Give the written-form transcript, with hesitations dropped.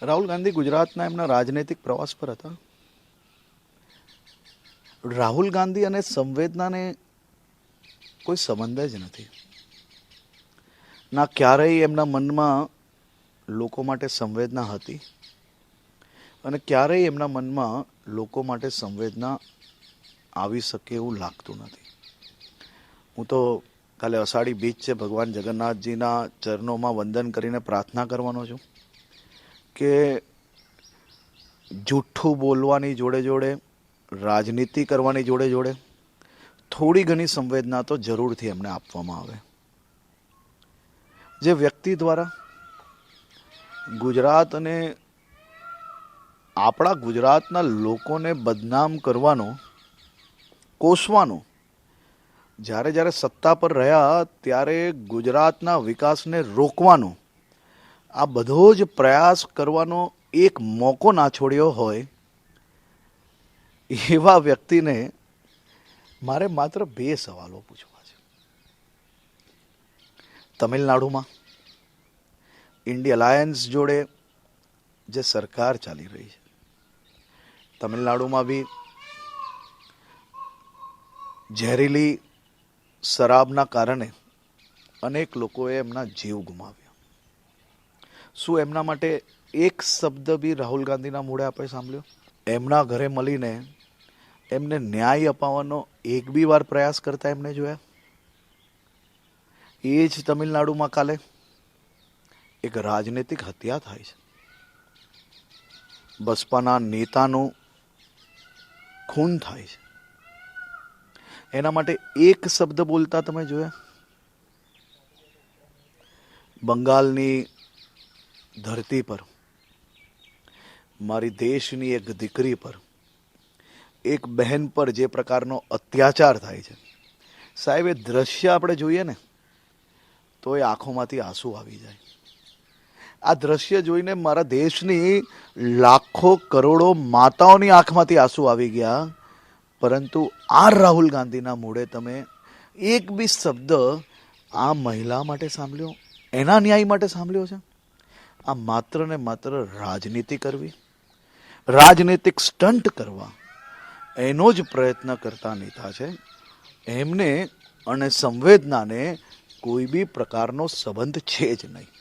રાહુલ ગાંધી ગુજરાતના એમના રાજનૈતિક પ્રવાસ પર હતા. રાહુલ ગાંધી અને સંવેદનાને કોઈ સંબંધ જ નથી. ના ક્યારેય એમના મનમાં લોકો માટે સંવેદના હતી અને ક્યારેય એમના મનમાં લોકો માટે સંવેદના આવી શકે એવું લાગતું નથી. હું તો કાલે અષાઢી બીજ છે, ભગવાન જગન્નાથજીના ચરણોમાં વંદન કરીને પ્રાર્થના કરવાનો છું કે જૂઠું બોલવાની જોડે જોડે, રાજનીતિ કરવાની જોડે જોડે થોડી ઘણી સંવેદના તો જરૂરથી એમને આપવામાં આવે. જે વ્યક્તિ દ્વારા ગુજરાત અને આપણા ગુજરાતના લોકોને બદનામ કરવાનો, કોસવાનો, જ્યારે જ્યારે સત્તા પર રહ્યા ત્યારે ગુજરાતના વિકાસને રોકવાનો, આ બધો જ પ્રયાસ કરવાનો એક મોકો ના છોડ્યો હોય એવા વ્યક્તિને મારે માત્ર 2 સવાલો પૂછવા છે. તમિલનાડુમાં ઇન્ડિયા અલાયન્સ જોડે જે સરકાર ચાલી રહી છે, તમિલનાડુમાં બી ઝેરીલી શરાબના કારણે અનેક લોકોએ એમના જીવ ગુમાવ્યા. શું એમના માટે એક શબ્દ બી રાહુલ ગાંધીના મોઢે આપણે સાંભળ્યો? એમના ઘરે મળીને એમને ન્યાય અપાવવાનો એક બી વાર પ્રયાસ કરતા એમને જોયા? એ જ તમિલનાડુમાં કાલે એક રાજનૈતિક હત્યા થાય છે. બસપાના નેતાનું ખૂન થાય છે. એના માટે એક શબ્દ બોલતા તમે જોયા? બંગાળની ધરતી પર, મારી દેશની એક દીકરી પર, એક બહેન પર જે પ્રકારનો અત્યાચાર થાય છે, સાહેબ, એ દ્રશ્ય આપણે જોઈએ ને તો એ આંખોમાંથી આંસુ આવી જાય. આ દ્રશ્ય જોઈને મારા દેશની લાખો કરોડો માતાઓની આંખમાંથી આંસુ આવી ગયા. પરંતુ આ રાહુલ ગાંધીના મોઢે તમે એક બી શબ્દ આ મહિલા માટે સાંભળ્યો, એના ન્યાય માટે સાંભળ્યો છે? આ માત્ર ને માત્ર રાજનીતિ કરવી, રાજનીતિક સ્ટન્ટ કરવા, એનો જ પ્રયત્ન કરતા નેતા છે. એમને અને સંવેદનાને કોઈ બી પ્રકારનો સંબંધ છે જ નહીં.